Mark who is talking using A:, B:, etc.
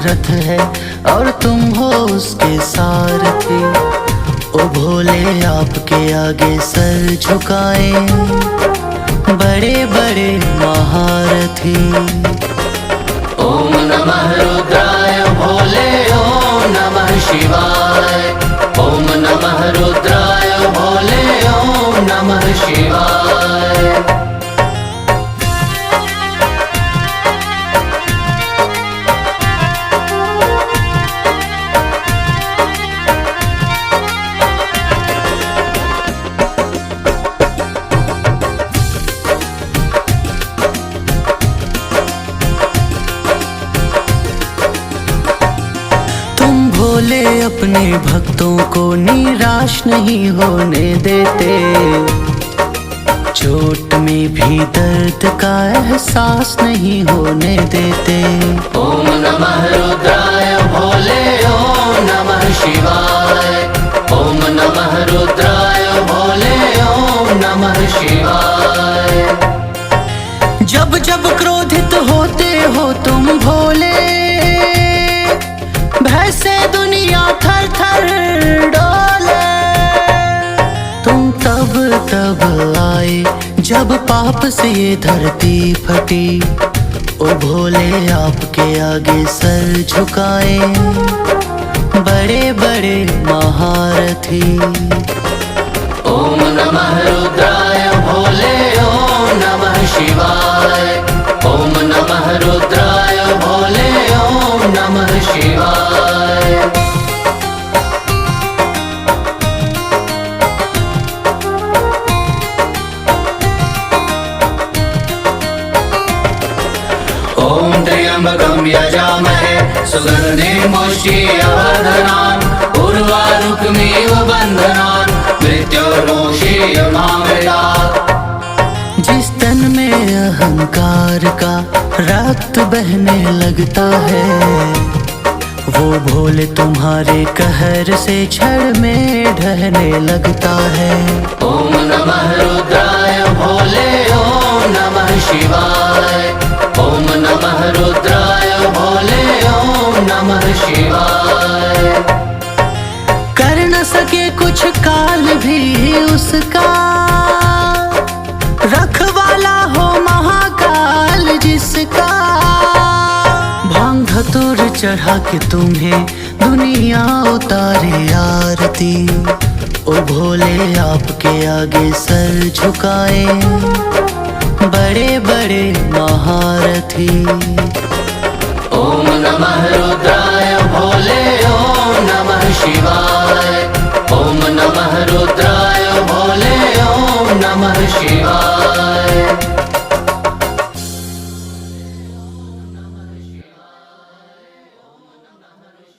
A: रथ है और तुम हो उसके सारथी। ओ भोले आपके आगे सर झुकाए बड़े बड़े महारथी।
B: ओम नमः रुद्राय भोले ओम नमः शिवाय। ओम नमः रुद्राय भोले ओम नमः शिवाय।
A: भोले अपने भक्तों को निराश नहीं होने देते, चोट में भी दर्द का एहसास नहीं होने देते।
B: ओम नमः रुद्राय भोले ओम नमः शिवाय। ओम नमः रुद्राय भोले ओम नमः शिवाय।
A: जब जब क्रोधित होते हो तुम भोले, भय से दुनिया थर थर डोले। तुम तब तब आए जब पाप से ये धरती फटी। ओ भोले आपके आगे सर झुकाए बड़े बड़े महारथी।
B: ओम नमः रुद्राय भोले ओम नमः शिवाय। ओम नमः रुद्राय भोले ओम नमः शिवाय। ओम त्र्यंबकं यजामहे सुगन्धिं पुष्टिवर्धनान्। उर्वारुकमिव बन्धनान् मृत्योर्मुक्षीयमामृतात्।
A: जिस तन में अहंकार का रक्त बहने लगता है, वो भोले तुम्हारे कहर से क्षण में ढहने लगता है।
B: ओम नमः रुद्राय भोले ओम नमः शिवाय। ओम नमः रुद्राय भोले ओम नमः शिवाय।
A: कर न सके कुछ काल भी उसका, रखवाला हो महाकाल जिसका। भांग धतूर चढ़ा के तुम्हें दुनिया उतारे आरती। ओ भोले आपके आगे सर झुकाए बड़े बड़े महारथी।
B: ओम नमः रुद्राय भोले ओम नमः शिवाय। ओम नमः रुद्राय भोले ओम नमः शिवाय।